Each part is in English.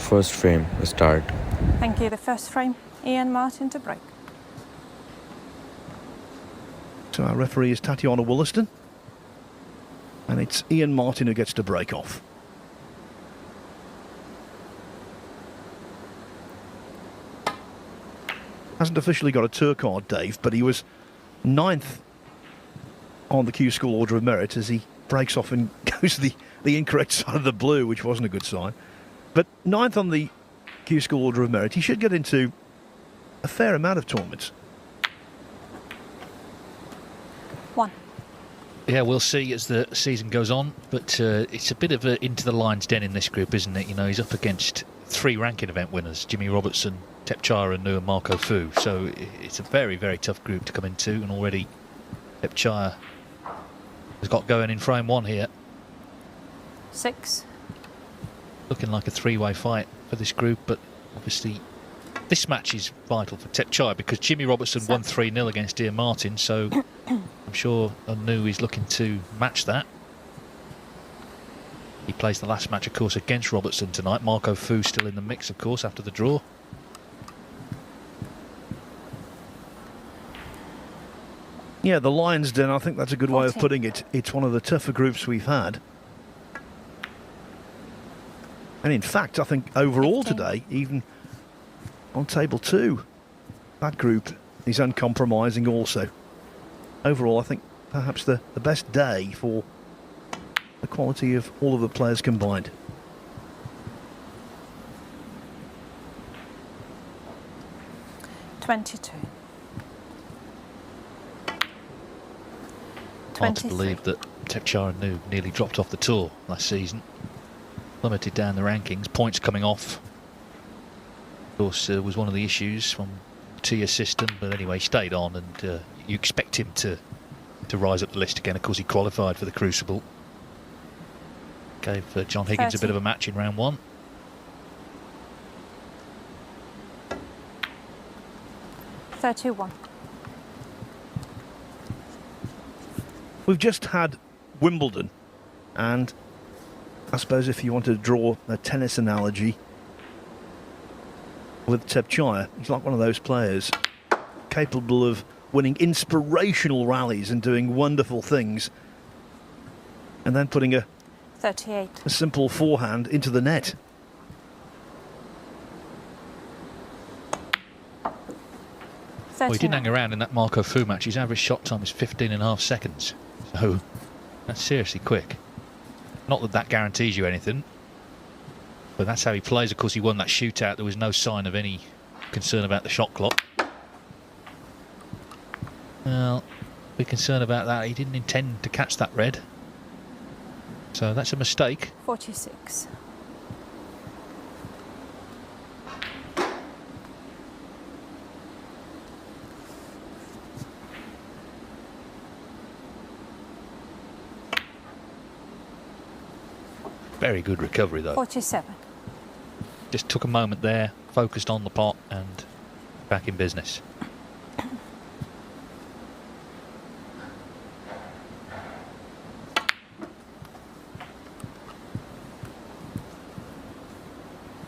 first frame start. Thank you. The first frame, Ian Martin to break. So our referee is Tatiana Wollaston. And it's Ian Martin who gets to break off. Hasn't officially got a tour card, Dave, but he was 9th on the Q School Order of Merit as he breaks off and goes to the incorrect side of the blue, which wasn't a good sign. But 9th on the Q School Order of Merit, he should get into a fair amount of tournaments. 1. Yeah, we'll see as the season goes on, but it's a bit of a into the lion's den in this group, isn't it? You know, he's up against 3 ranking event winners, Jimmy Robertson, Thepchaiya, and Marco Fu. So it's a very, very tough group to come into, and already Thepchaiya has got going in frame 1 here. 6. Looking like a 3-way fight for this group, but obviously this match is vital for Thepchaiya because Jimmy Robertson won 3-0 against Ian Martin, so I'm sure Nooh is looking to match that. He plays the last match, of course, against Robertson tonight. Marco Fu still in the mix, of course, after the draw. Yeah, the Lions Den, I think that's a good way of putting it. It's one of the tougher groups we've had. And in fact, I think overall 15. today, even on table 2, that group is uncompromising also. Overall, I think perhaps the best day for the quality of all of the players combined. Hard to believe that Thepchaiya nearly dropped off the tour last season. Plummeted down the rankings, points coming off. Of course, was one of the issues from the T.Un-Nooh system, but anyway, stayed on, and you expect him to rise up the list again. Of course, he qualified for the Crucible. Gave John Higgins 30. a bit of a match in round 1. $31. We've just had Wimbledon, and I suppose if you want to draw a tennis analogy with Thepchaiya, he's like one of those players capable of winning inspirational rallies and doing wonderful things, and then putting a 38. simple forehand into the net. Well, he didn't 39. hang around in that Marco Fu match. His average shot time is 15.5 seconds. So that's seriously quick. Not that that guarantees you anything, but that's how he plays. Of course, he won that shootout. There was no sign of any concern about the shot clock. Well, be concerned about that. He didn't intend to catch that red. So that's a mistake. 46. Very good recovery, though. 47. Just took a moment there, focused on the pot, and back in business. And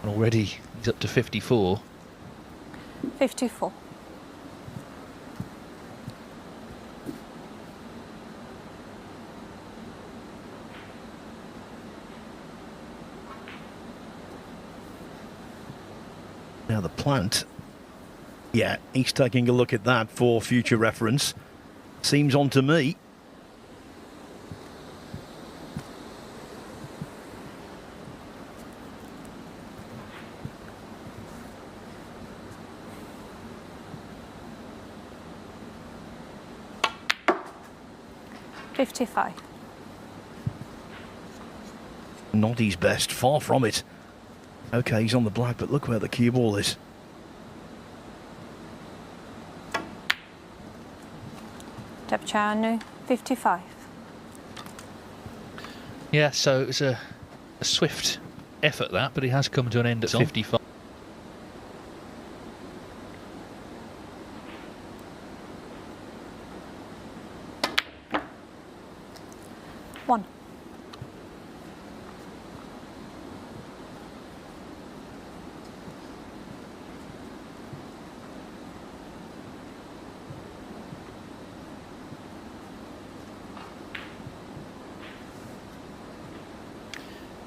already he's up to 54. 54. Now the plant, yeah, he's taking a look at that for future reference. Seems on to me. $55. Not his best, far from it. Okay, he's on the black, but look where the cue ball is. Thepchaiya, 55. Yeah, so it was a swift effort, that, but he has come to an end at 55.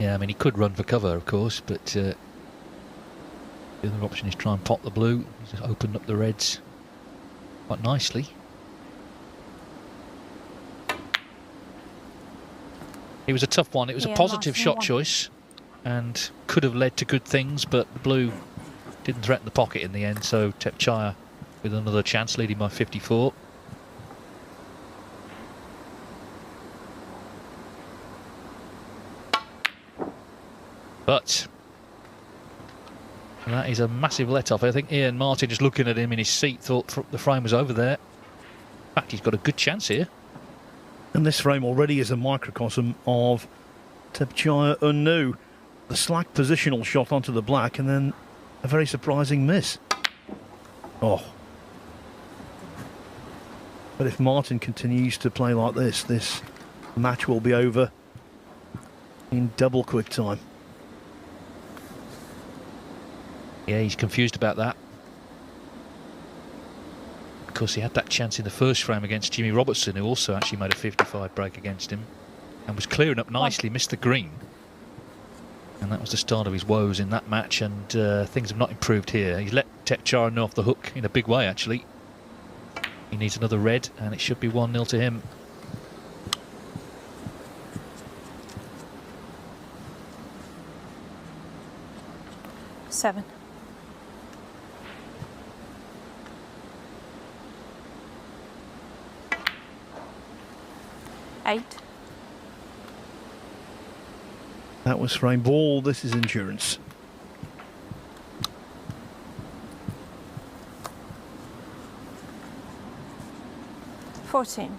Yeah, I mean, he could run for cover, of course, but the other option is try and pot the blue. He's opened up the reds quite nicely. It was a tough one. It was a positive shot choice and could have led to good things, but the blue didn't threaten the pocket in the end, so Thepchaiya with another chance, leading by 54. But that is a massive let-off. I think Ian Martin, just looking at him in his seat, thought the frame was over there. In fact, he's got a good chance here. And this frame already is a microcosm of Thepchaiya-Nooh. The slack positional shot onto the black and then a very surprising miss. Oh. But if Martin continues to play like this match will be over in double quick time. Yeah, he's confused about that. Of course, he had that chance in the first frame against Jimmy Robertson, who also actually made a 55 break against him and was clearing up nicely, missed the green. And that was the start of his woes in that match, and things have not improved here. He's let Thepchaiya off the hook in a big way, actually. He needs another red, and it should be 1-0 to him. Seven. 8. That was frame ball. This is endurance. $14.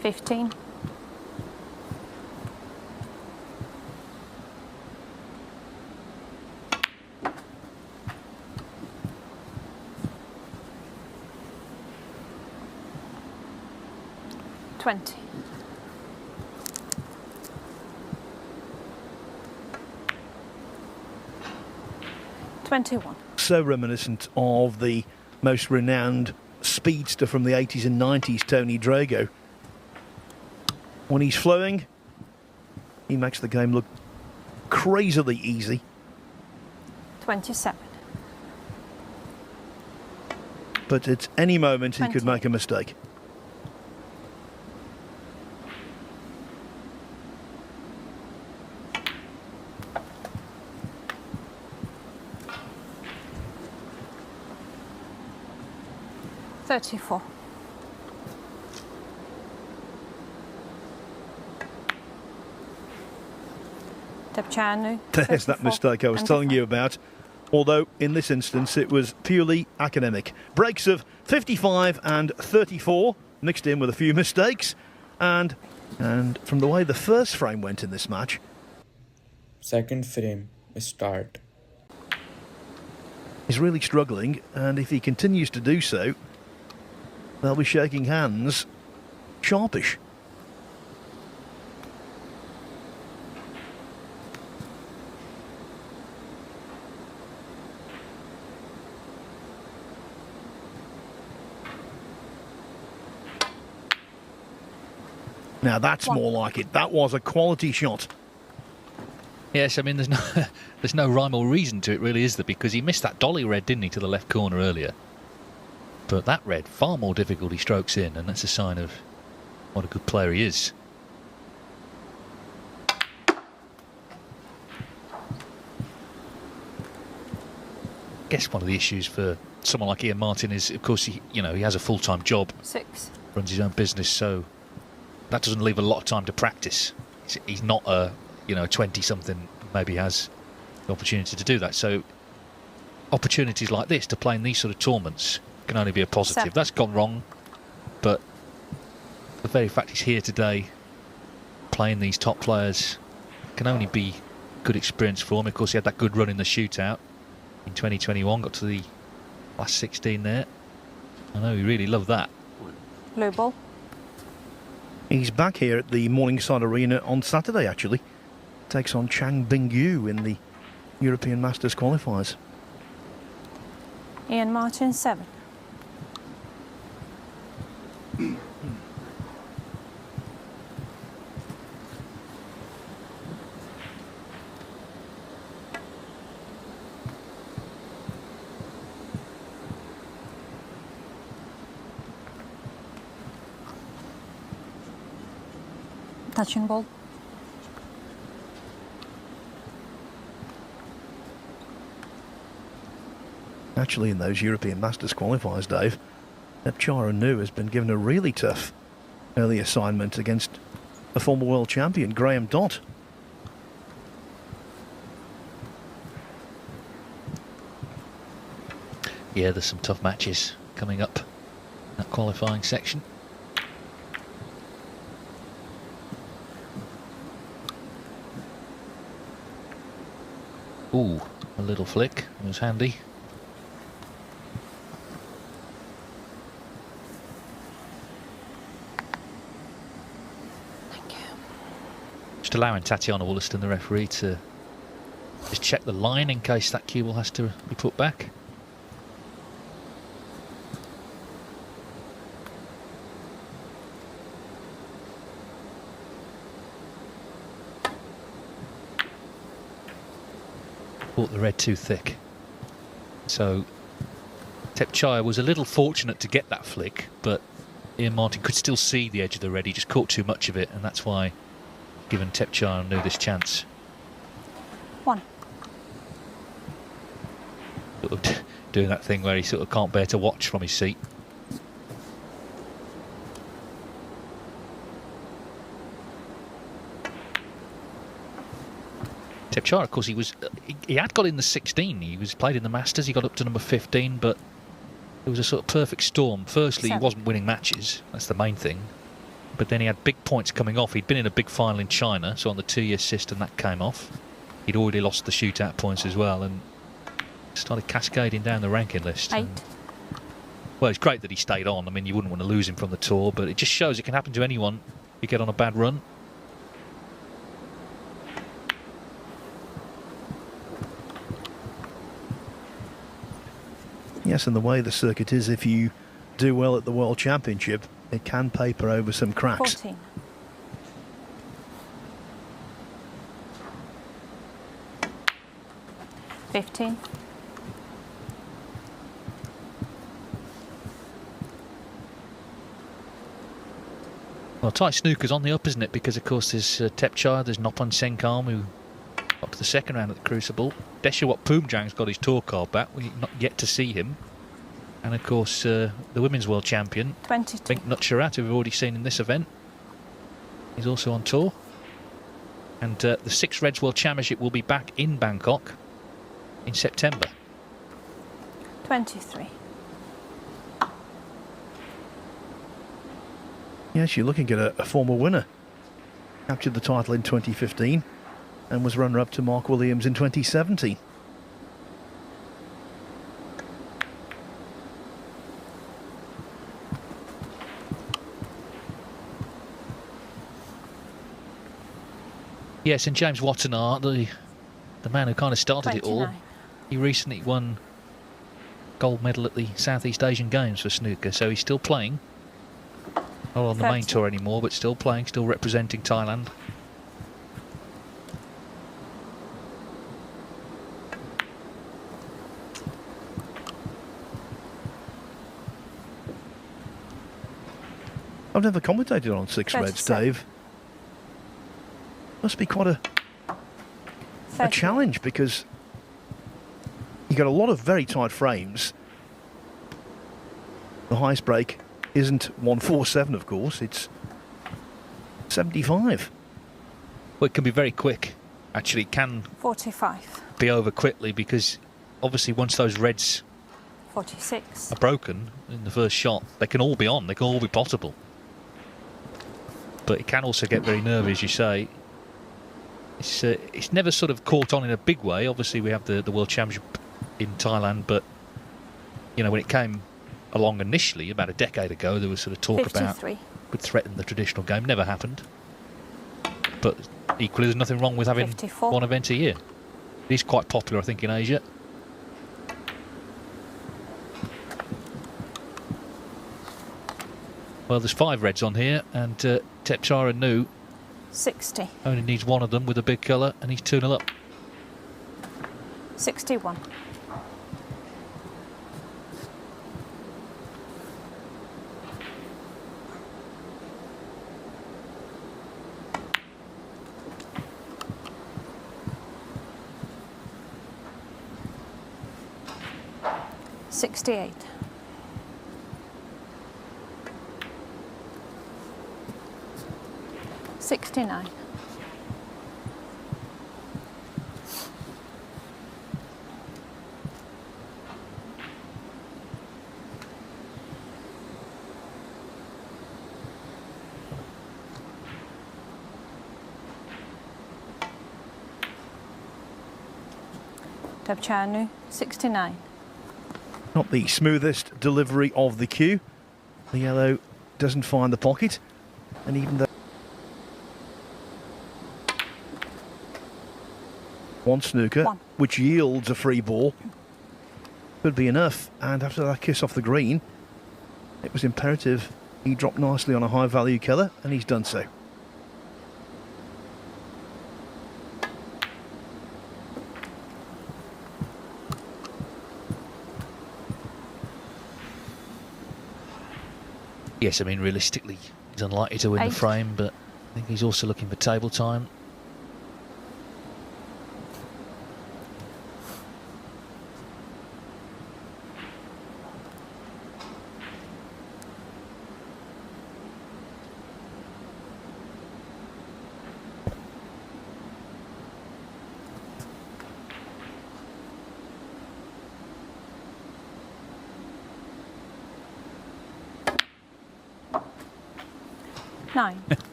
15. 20. 21. So reminiscent of the most renowned speedster from the 80s and 90s, Tony Drago. When he's flowing, he makes the game look crazily easy. 27. But at any moment he could make a mistake. $34. Thepchaiya-Nooh. There's that mistake I was telling you about. Although in this instance it was purely academic. Breaks of 55 and 34 mixed in with a few mistakes, and from the way the first frame went in this match. Second frame, start. He's really struggling, and if he continues to do so, they'll be shaking hands sharpish. Now that's more like it. That was a quality shot. Yes, I mean, there's no rhyme or reason to it, really, is there? Because he missed that dolly red, didn't he, to the left corner earlier? But that red, far more difficulty strokes in, and that's a sign of what a good player he is. I guess one of the issues for someone like Ian Martin is, of course, he has a full-time job, 6. runs his own business, so that doesn't leave a lot of time to practice. He's not a 20-something, maybe has the opportunity to do that. So opportunities like this to play in these sort of tournaments can only be a positive. 7. That's gone wrong, but the very fact he's here today playing these top players can only be good experience for him. Of course, he had that good run in the shootout in 2021, got to the last 16 there. I know he really loved that. Blue ball. He's back here at the Morningside Arena on Saturday, actually. Takes on Chang Bingyu in the European Masters qualifiers. Ian Martin, 7. Touching ball. Actually, in those European Masters qualifiers, Dave, Thepchaiya has been given a really tough early assignment against a former world champion, Graham Dott. Yeah, there's some tough matches coming up in that qualifying section. Ooh, a little flick. It was handy. Thank you. Just allowing Tatiana Wollaston, the referee, to just check the line in case that cue ball has to be put back. Bought the red too thick. So Thepchaiya was a little fortunate to get that flick, but Ian Martin could still see the edge of the red. He just caught too much of it, and that's why given Thepchaiya this chance. 1. Sort of doing that thing where he sort of can't bear to watch from his seat. Thepchaiya, of course, he had got in the 16. He was played in the Masters. He got up to number 15, but it was a sort of perfect storm. Firstly, he wasn't winning matches. That's the main thing. But then he had big points coming off. He'd been in a big final in China, so on the 2-year system that came off. He'd already lost the shootout points as well, and started cascading down the ranking list. 8. Well, it's great that he stayed on. I mean, you wouldn't want to lose him from the tour, but it just shows it can happen to anyone if you get on a bad run. Yes, and the way the circuit is, if you do well at the World Championship, it can paper over some cracks. 14. $15. Well, Thai snooker's on the up, isn't it? Because, of course, there's Thepchaiya, there's Nopan Senkam, who got to the second round at the Crucible. Deshawat Poomjang's got his tour card back. We've not yet to see him. And, of course, the Women's World Champion, 22. Thepchaiya, who we've already seen in this event. He's also on tour. And the Six Reds World Championship will be back in Bangkok in September. 23. Yes, you're looking at a former winner. Captured the title in 2015 and was runner-up to Mark Williams in 2017. Yes, and James Wattenaar, the man who kind of started 29. it all, he recently won gold medal at the Southeast Asian Games for snooker, so he's still playing. Not on the main 30. tour anymore, but still playing, still representing Thailand. I've never commentated on Six Reds, 37. Dave. Must be quite a 30. challenge, because you got a lot of very tight frames. The highest break isn't 147, of course, it's 75. Well, it can be very quick. Actually, it can 45. be over quickly, because obviously once those reds 46. are broken in the first shot, they can all be on, they can all be possible. But it can also get very nervy, as you say. It's never sort of caught on in a big way. Obviously, we have the World Championship in Thailand, but you know, when it came along initially about a decade ago, there was sort of talk 53. about could threaten the traditional game. Never happened. But equally, there's nothing wrong with having 54. one event a year. It is quite popular, I think, in Asia. Well, there's 5 reds on here, and Thepchaiya-Nooh 60. only needs one of them with a big colour, and he's 2-0 up. 61. $68. 69. Thepchaiya-Nooh 69. Not the smoothest delivery of the cue. The yellow doesn't find the pocket, and even though one snooker, which yields a free ball, could be enough. And after that kiss off the green, it was imperative he dropped nicely on a high value colour, and he's done so. Yes, I mean, realistically, he's unlikely to win 8. the frame, but I think he's also looking for table time.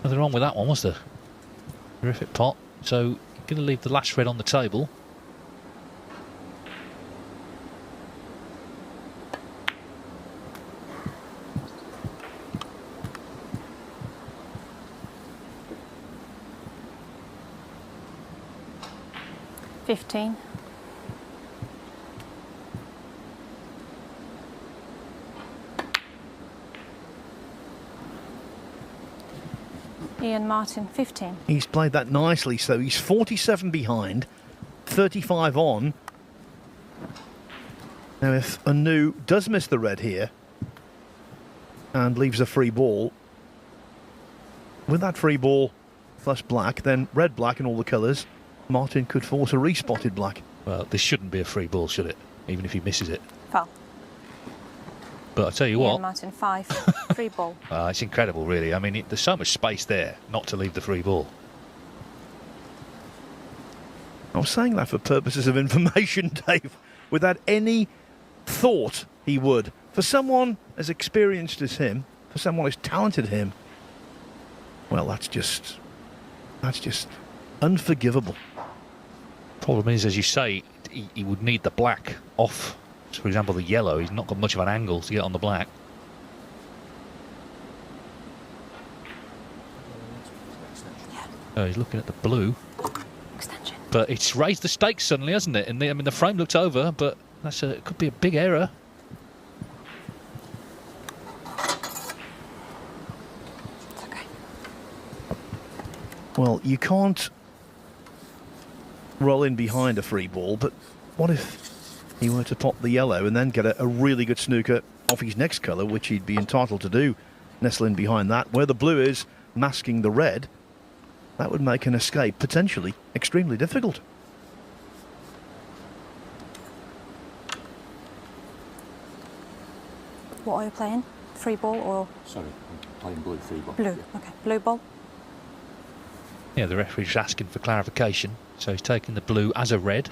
Nothing wrong with that one, was there? Terrific pot. So, you're going to leave the last red on the table. $15. Ian Martin 15. He's played that nicely, so he's 47 behind, 35 on. Now, if Nooh does miss the red here and leaves a free ball, with that free ball plus black, then red, black and all the colours, Martin could force a respotted black. Well, this shouldn't be a free ball, should it? Even if he misses it. Foul. But I tell you Ian what, Martin 5. Free ball. it's incredible, really. I mean, there's so much space there not to leave the free ball. I was saying that for purposes of information, Dave, without any thought he would. For someone as experienced as him, for someone as talented as him, well, that's just unforgivable. Problem is, as you say, he would need the black off. So for example, the yellow, he's not got much of an angle to get on the black. Oh, he's looking at the blue. Extension. But it's raised the stakes suddenly, hasn't it? And I mean, the frame looked over, but it could be a big error. It's okay. Well, you can't roll in behind a free ball, but what if he were to pop the yellow and then get a really good snooker off his next colour, which he'd be entitled to do, nestle in behind that, where the blue is masking the red? That would make an escape potentially extremely difficult. What are you playing? Free ball or Sorry, I'm playing blue free ball. blue? Okay, blue ball. Yeah, the referee's asking for clarification. So he's taking the blue as a red.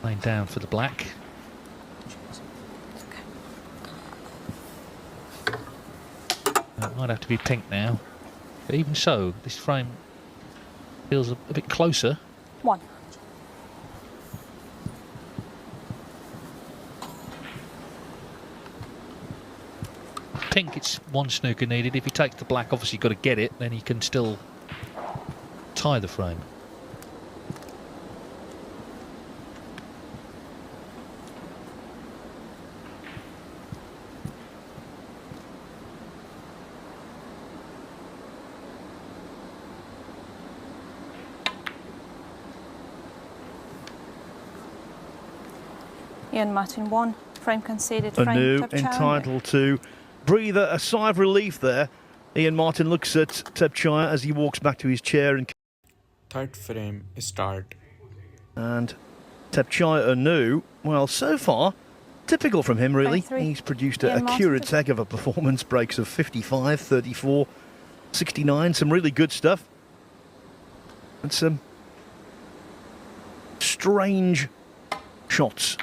Laying down for the black. It might have to be pink now. But even so, this frame feels a bit closer. 1. Pink, it's one snooker needed. If he takes the black, obviously you've got to get it, then he can still tie the frame. Ian Martin 1. Frame conceded. Frame Nooh Thepchaiya. entitled to breathe a sigh of relief there. Ian Martin looks at Thepchaiya as he walks back to his chair Third frame, start. and Thepchaiya-Nooh, well, so far, typical from him, really. Frame 3. He's produced Ian a Martin curate's to- heck of a performance, breaks of 55, 34, 69, some really good stuff. And some strange shots.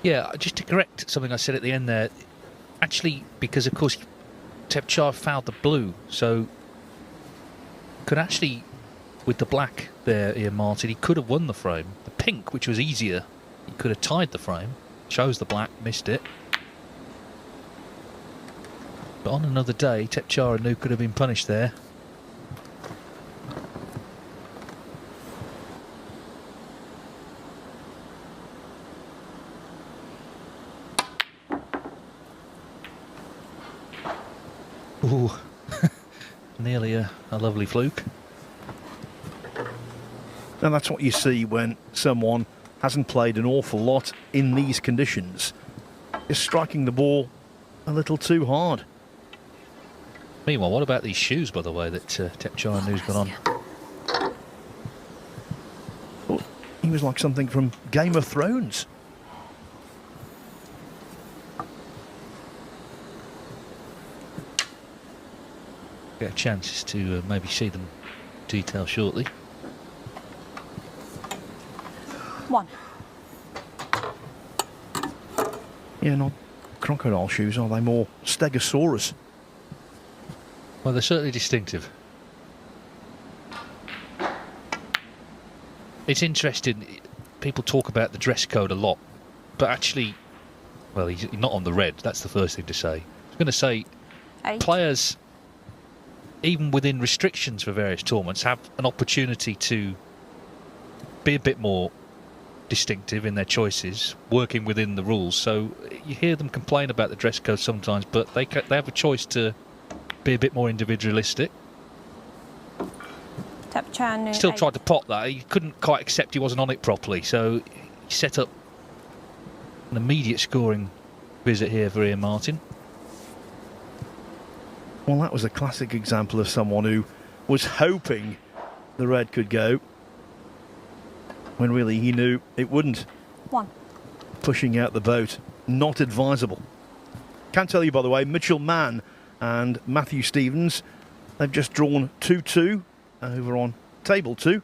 Yeah, just to correct something I said at the end there, actually, because of course Thepchaiya fouled the blue, so could actually, with the black there, Ian Martin, he could have won the frame. The pink, which was easier, he could have tied the frame. Chose the black, missed it. But on another day, Thepchaiya-Nooh could have been punished there. Ooh, nearly a lovely fluke. And that's what you see when someone hasn't played an awful lot in these conditions. Just striking the ball a little too hard. Meanwhile, what about these shoes, by the way, that Thepchaiya-Nooh's got on? Thought he was like something from Game of Thrones. Get a chance to maybe see them detail shortly. 1. Yeah, not crocodile shoes, are they? More Stegosaurus. Well, they're certainly distinctive. It's interesting, people talk about the dress code a lot, but actually, well, he's not on the red, that's the first thing to say. I was going to say, 8. players, even within restrictions for various tournaments, have an opportunity to be a bit more distinctive in their choices, working within the rules. So you hear them complain about the dress code sometimes, but they have a choice to be a bit more individualistic. Thepchaiya-Nooh Still 8. tried to pop that. He couldn't quite accept he wasn't on it properly, so he set up an immediate scoring visit here for Ian Martin. Well, that was a classic example of someone who was hoping the red could go, when really he knew it wouldn't. 1. Pushing out the boat, not advisable. Can tell you, by the way, Mitchell Mann and Matthew Stevens, they've just drawn 2-2 over on table 2.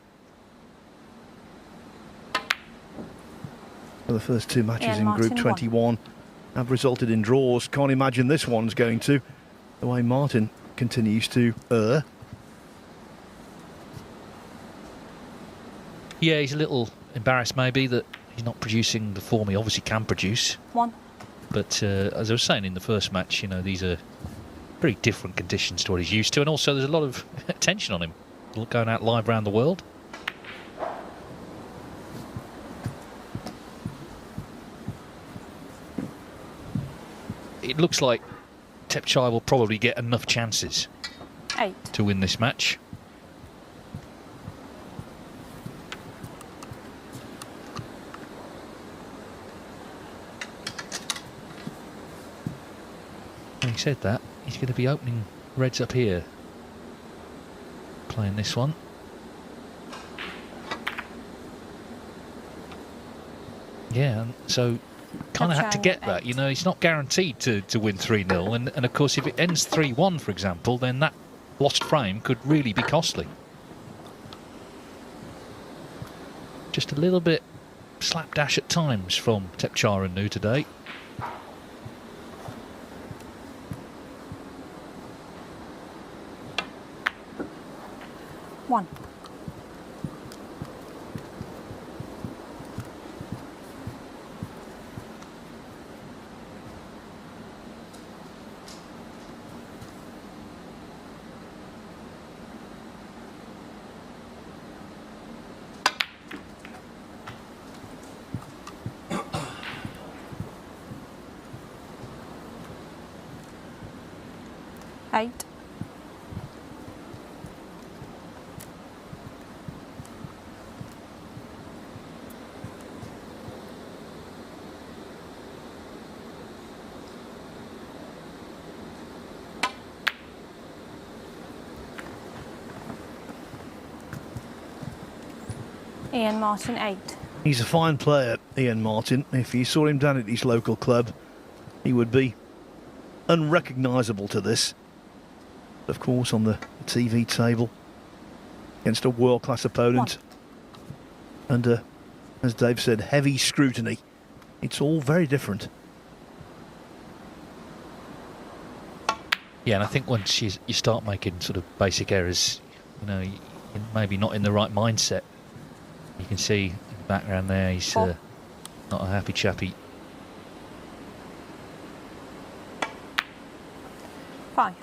For the first two matches Ian in Martin Group 21 have resulted in draws. Can't imagine this one's going to, the way Martin continues to err. Yeah, he's a little embarrassed maybe that he's not producing the form he obviously can produce. 1. But as I was saying in the first match, you know, these are very different conditions to what he's used to, and also there's a lot of attention on him going out live around the world. It looks like Thepchaiya will probably get enough chances 8. to win this match. Having said that, he's going to be opening reds up here, playing this one. Yeah, and so kind of had to get that. You know, he's not guaranteed to win 3-0, and of course if it ends 3-1, for example, then that lost frame could really be costly. Just a little bit slapdash at times from Thepchaiya-Nooh today. One. Eight. Ian Martin 8. He's a fine player, Ian Martin. If you saw him down at his local club, he would be unrecognisable to this. Of course, on the TV table, against a world-class opponent, under, as Dave said, heavy scrutiny. It's all very different. Yeah, and I think once you start making sort of basic errors, you know, you're maybe not in the right mindset. You can see in the background there, he's not a happy chappy. 5.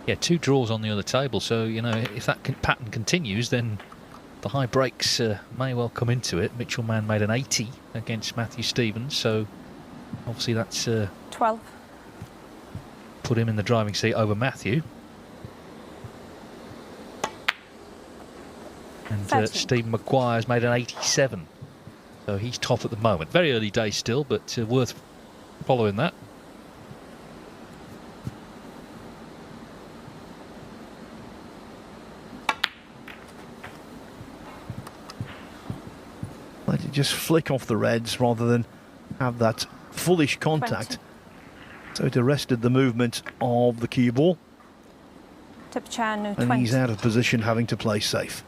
Yeah, 2 draws on the other table, so, you know, if that pattern continues, then the high breaks may well come into it. Mitchell Mann made an 80 against Matthew Stevens, so obviously that's 12. put him in the driving seat over Matthew. And 13. Stephen Maguire's made an 87, so he's top at the moment. Very early days still, but worth following that. Let it just flick off the reds rather than have that foolish contact. 20. So it arrested the movement of the cue ball, Thepchaiya-Nooh and 20. he's out of position, having to play safe.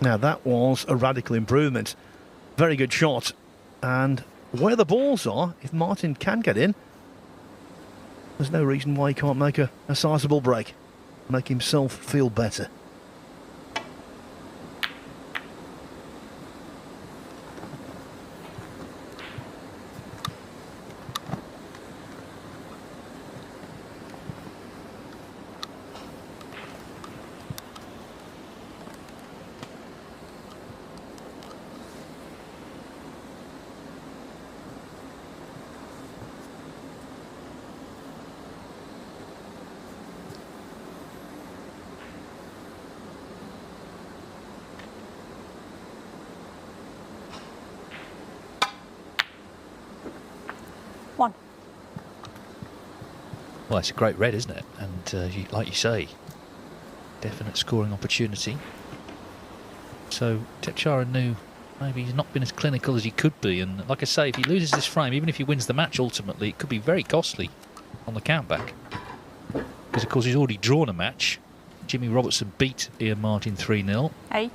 Now that was a radical improvement. Very good shot. And where the balls are, if Martin can get in, there's no reason why he can't make a sizable break. Make himself feel better. Well, it's a great red, isn't it? And like you say, definite scoring opportunity. So Thepchaiya-Nooh, maybe he's not been as clinical as he could be. And like I say, if he loses this frame, even if he wins the match ultimately, it could be very costly on the countback. Because, of course, he's already drawn a match. Jimmy Robertson beat Ian Martin 3-0. 8.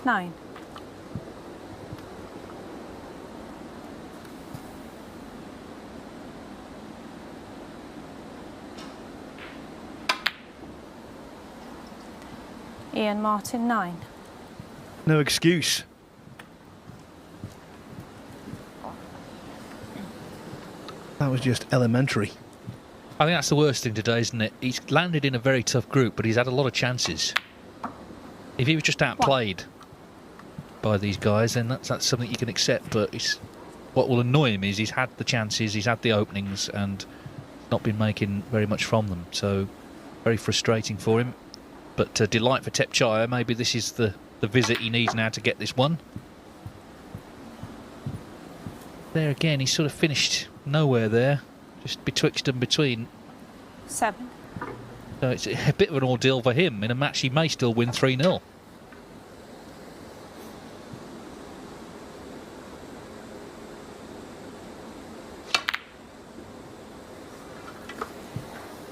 Nine. Ian Martin 9. No excuse. That was just elementary. I think that's the worst thing today, isn't it? He's landed in a very tough group, but he's had a lot of chances. If he was just outplayed by these guys, then that's something you can accept. But what will annoy him is he's had the chances, he's had the openings, and not been making very much from them. So very frustrating for him. But delight for Thepchaiya. Maybe this is the visit he needs now to get this one. There again, he's sort of finished nowhere there, just betwixt and between. 7. So it's a bit of an ordeal for him in a match he may still win 3-0.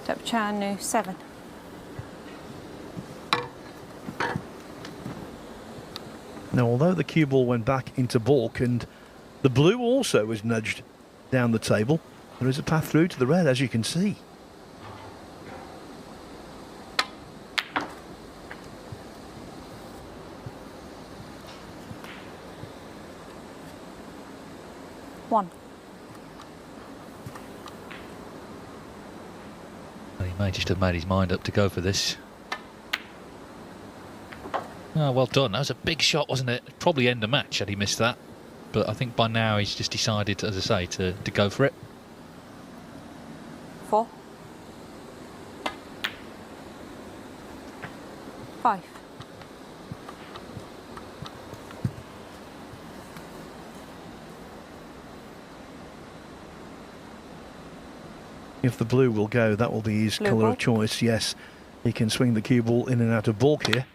Thepchaiya-Nooh 7. Now, although the cue ball went back into baulk and The blue also was nudged down the table. There is a path through to the red, as you can see. One. Well, he may just have made his mind up to go for this. Oh, well done. That was a big shot, wasn't it? Probably end the match had he missed that. But I think by now he's just decided, as I say, to go for it. 4. 5. If the blue will go, that will be his Blue colour ball. of choice. Yes, he can swing the cue ball in and out of balk here.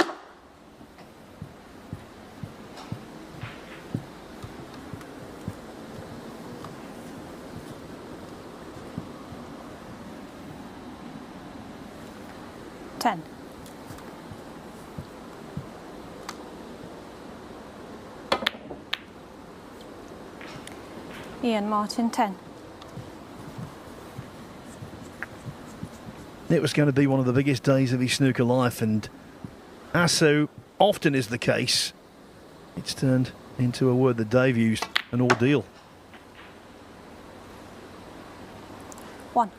Ten. Ian Martin, 10. It was going to be one of the biggest days of his snooker life, and as so often is the case, it's turned into a word that Dave used, an ordeal. 1.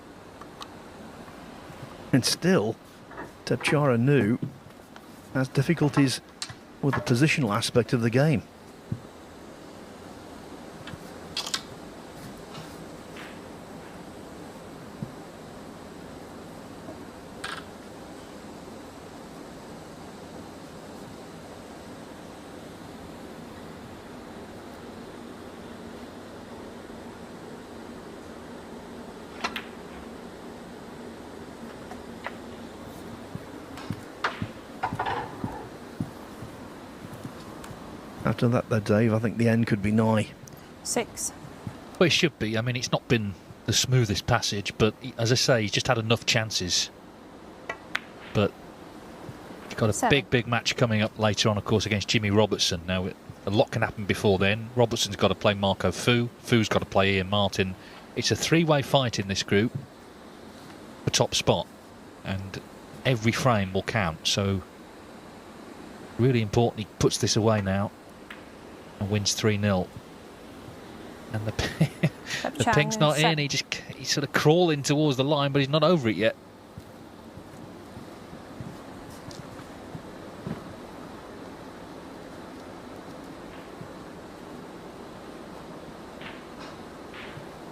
And still, Thepchaiya-Nooh has difficulties with the positional aspect of the game. After that, though, Dave, I think the end could be nigh. 6. Well, it should be. I mean, it's not been the smoothest passage, but as I say, he's just had enough chances. But he's got a 7. big match coming up later on, of course, against Jimmy Robertson. Now, a lot can happen before then. Robertson's got to play Marco Fu. Fu's got to play Ian Martin. It's a three-way fight in this group for top spot, and every frame will count. So, really important he puts this away now and wins 3-0. And the ping's not in. He's sort of crawling towards the line, but he's not over it yet.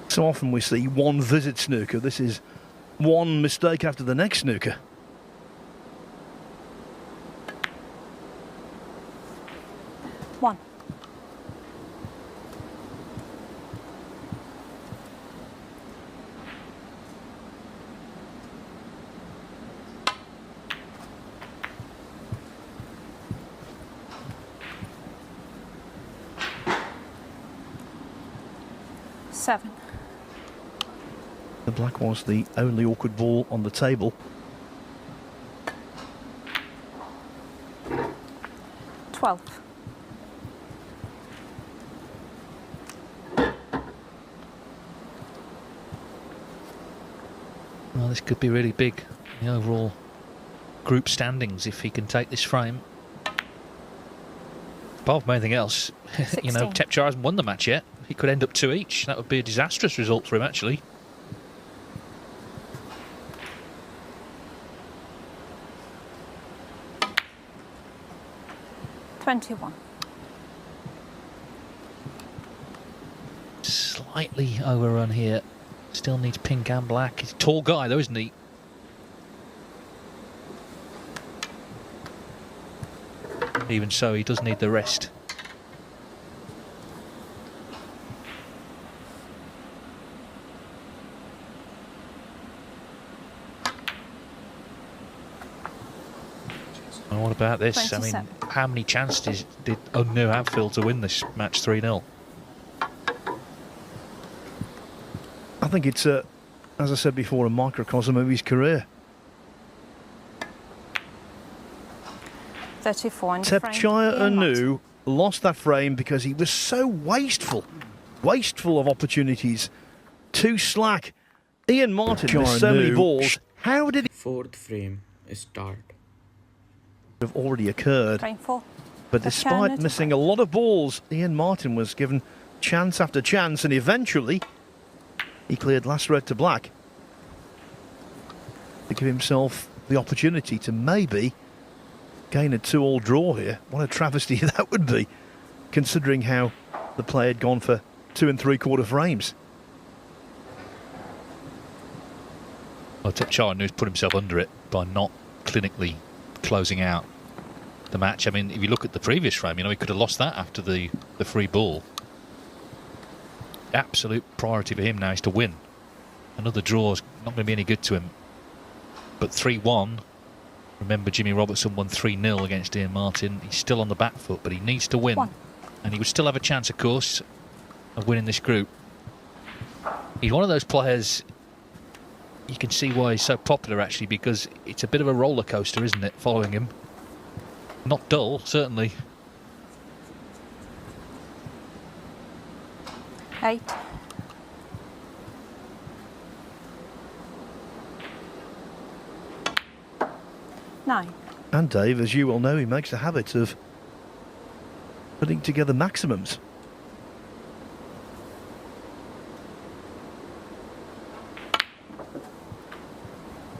So often we see one visit snooker. This is one mistake after the next snooker. One. Seven. The black was the only awkward ball on the table. 12. Well, this could be really big in the overall group standings if he can take this frame. Apart from anything else, you know, 16. Thepchaiya hasn't won the match yet. He could end up 2 each. That would be a disastrous result for him, actually. $21. Slightly overrun here. Still needs pink and black. He's a tall guy, though, isn't he? Even so, he does need the rest. And what about this? 27. I mean, how many chances did T.Un-Nooh have, Phil, to win this match 3-0? I think it's, as I said before, a microcosm of his career. 34 in the frame. Ian Martin. Thepchaiya-Nooh lost that frame because he was so wasteful wasteful of opportunities. Too slack. Ian Martin missed so many balls. How did it Fourth frame, start. have already occurred? Frame 4. But Thepchaiya despite to missing a lot of balls, Ian Martin was given chance after chance, and eventually he cleared last red to black to give himself the opportunity to maybe gain a 2-all draw here. What a travesty that would be, considering how the play had gone for 2 3/4 frames. Well, Thepchaiya-Nooh's put himself under it by not clinically closing out the match. I mean, if you look at the previous frame, you know, he could have lost that after the free ball. Absolute priority for him now is to win. Another draw's not going to be any good to him. But 3-1, remember Jimmy Robertson won 3-0 against Ian Martin. He's still on the back foot, but he needs to win. 1. And he would still have a chance, of course, of winning this group. He's one of those players, you can see why he's so popular, actually, because it's a bit of a roller coaster, isn't it, following him? Not dull, certainly. 8. 9. And Dave, as you will know, he makes a habit of putting together maximums.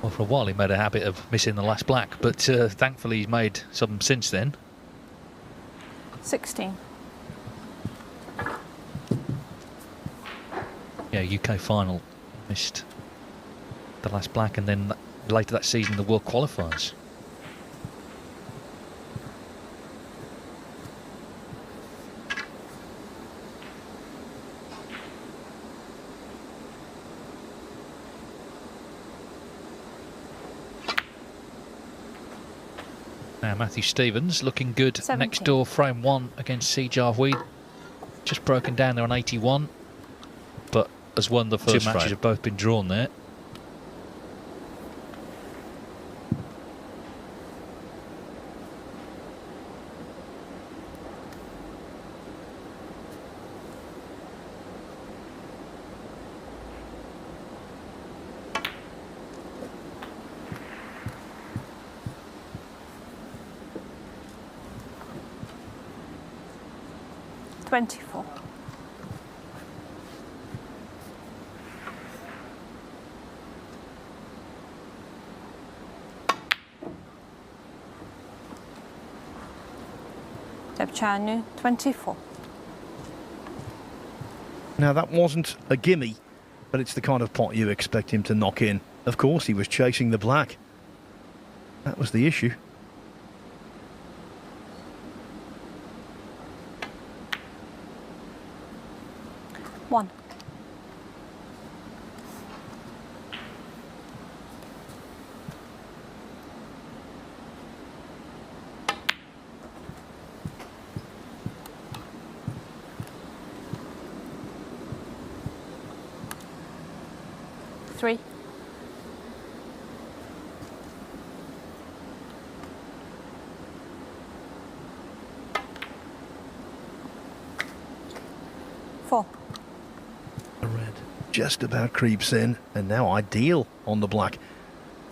Well, for a while he made a habit of missing the last black, but thankfully he's made some since then. 16. Yeah, UK final, missed the last black, and then later that season the World Qualifiers. Now Matthew Stevens looking good 17. next door, frame 1 against Sijarweed. Just broken down there on 81, but has won the first matches, have both been drawn there. Twenty-four. Thepchaiya-Nooh, 24. Now, that wasn't a gimme, but it's the kind of pot you expect him to knock in. Of course, he was chasing the black. That was the issue. One. Three. Four. The red just about creeps in, and now ideal on the black.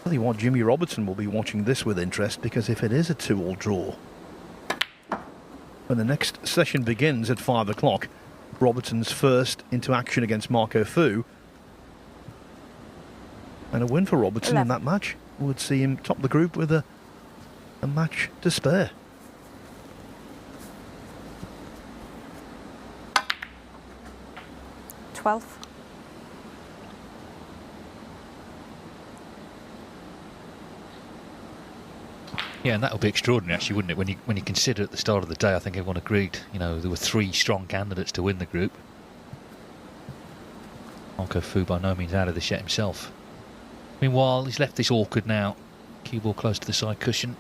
I tell you what, Jimmy Robertson will be watching this with interest, because if it is a 2-all draw, when the next session begins at 5 o'clock, Robertson's first into action against Marco Fu, and a win for Robertson 11. in that match would see him top the group with a match to spare. Twelve. Yeah, and that would be extraordinary, actually, wouldn't it? When you consider at the start of the day, I think everyone agreed, you know, there were 3 strong candidates to win the group. Marco Fu by no means out of this yet himself. Meanwhile, he's left this awkward now. Cue ball close to the side cushion.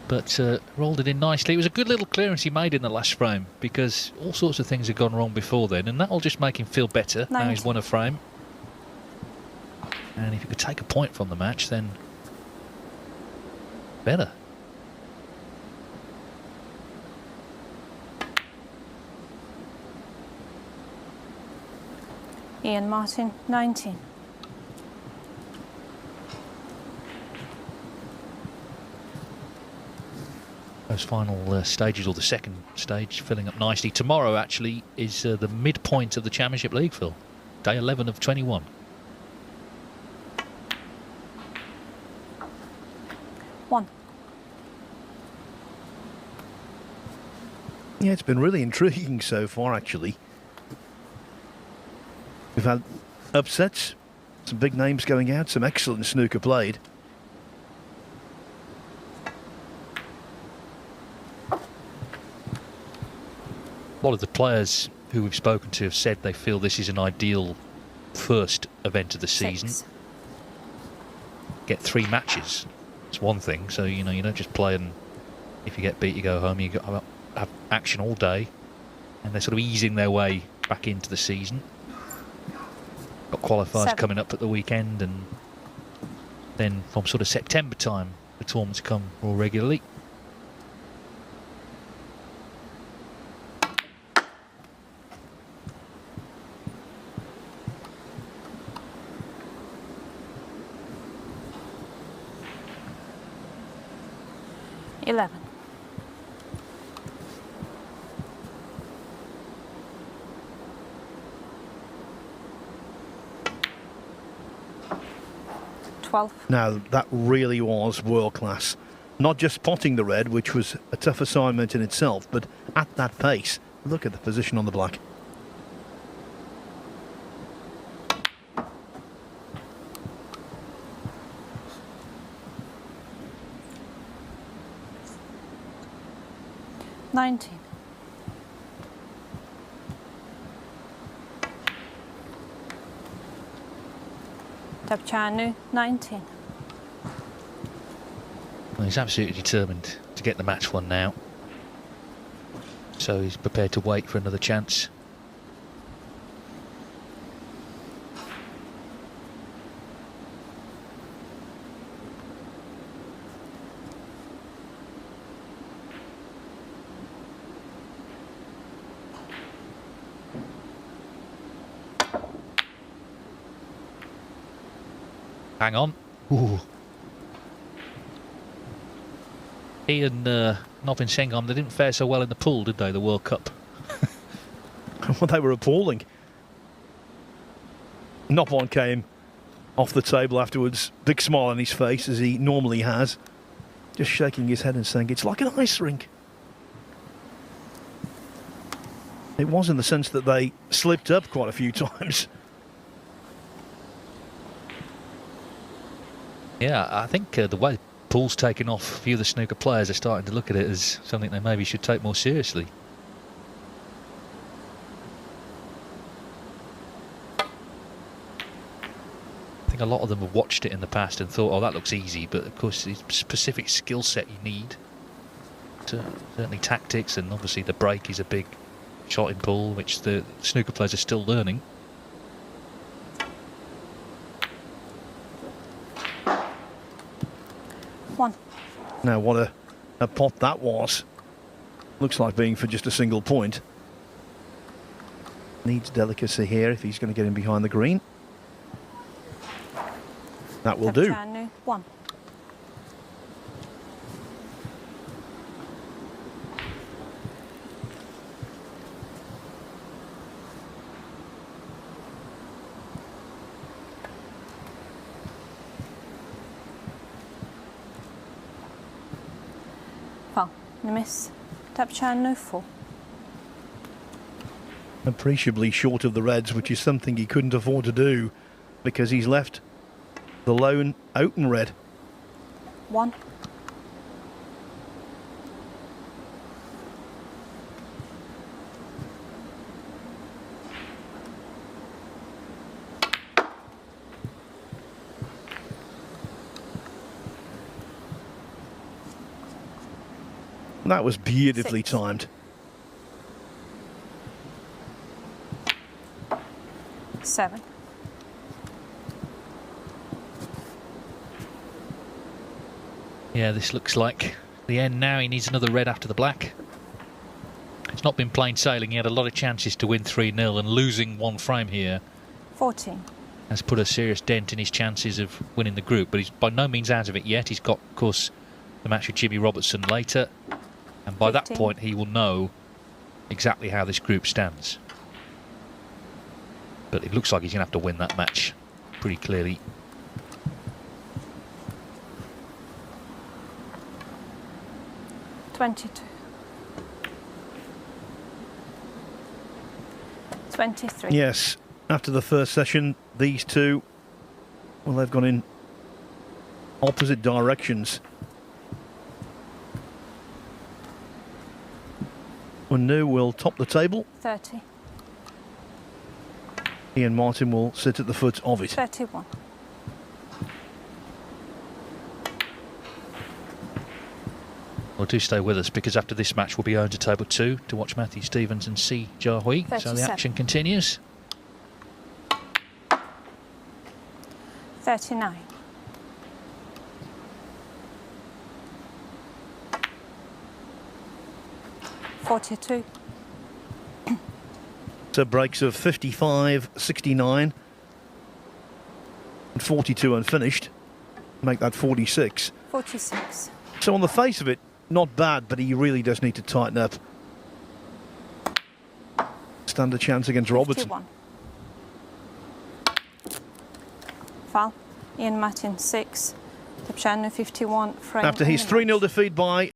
But rolled it in nicely. It was a good little clearance he made in the last frame, because all sorts of things had gone wrong before then, and that'll just make him feel better. Now he's won a frame. And if you could take a point from the match, then better. Ian Martin, 19. Those final stages, or the second stage, filling up nicely. Tomorrow, actually, is the midpoint of the Championship League, Phil. Day 11 of 21. One. Yeah, it's been really intriguing so far, actually. We've had upsets, some big names going out, some excellent snooker played. A lot of the players who we've spoken to have said they feel this is an ideal first event of the season. 6. Get 3 matches. It's one thing, so you don't just play and if you get beat you go home. You got to have action all day, and they're sort of easing their way back into the season. Got qualifiers 7. coming up at the weekend, and then from sort of September time the tournaments come more regularly. Eleven. Now, that really was world class. Not just spotting the red, which was a tough assignment in itself, but at that pace. Look at the position on the black. Nineteen. Thepchaiya, 19. Well, he's absolutely determined to get the match won now, so he's prepared to wait for another chance. Hang on. Ooh. He and Novin Sengam, they didn't fare so well in the pool, did they, the World Cup? Well, they were appalling. Novin came off the table afterwards, big smile on his face, as he normally has, just shaking his head and saying, it's like an ice rink. It was in the sense that they slipped up quite a few times. Yeah, I think the way pool's taken off, a few of the snooker players are starting to look at it as something they maybe should take more seriously. I think a lot of them have watched it in the past and thought, oh, that looks easy, but of course the specific skill set you need, certainly tactics, and obviously the break is a big shot in pool, which the snooker players are still learning. One. Now, what a pot that was. Looks like being for just a single point. Needs delicacy here if he's going to get in behind the green. That will do. Thepchaiya, 1. Miss. Thepchaiya, 4. Appreciably short of the reds, which is something he couldn't afford to do because he's left the lone open red. 1. That was beautifully 6. timed. 7. Yeah, this looks like the end now. He needs another red after the black. It's not been plain sailing. He had a lot of chances to win 3-0, and losing one frame here 14. Has put a serious dent in his chances of winning the group, but he's by no means out of it yet. He's got, of course, the match with Jimmy Robertson later, and by 15. that point he will know exactly how this group stands. But it looks like he's going to have to win that match pretty clearly. $22. 23. Yes, after the first session, these two, well, they've gone in opposite directions. Nooh will top the table. 30. Ian Martin will sit at the foot of it. 31. Well, do stay with us, because after this match we'll be on to table 2 to watch Matthew Stevens and see Jia Hui. So the 37. action continues. 39. 42. So breaks of 55, 69 and 42 unfinished. Make that 46. 46. So on the face of it, not bad, but he really does need to tighten up. Stand a chance against Robertson. 51. Foul. Ian Martin 6. Thepchaiya 51. Frame After his in the match. 3-0 defeat by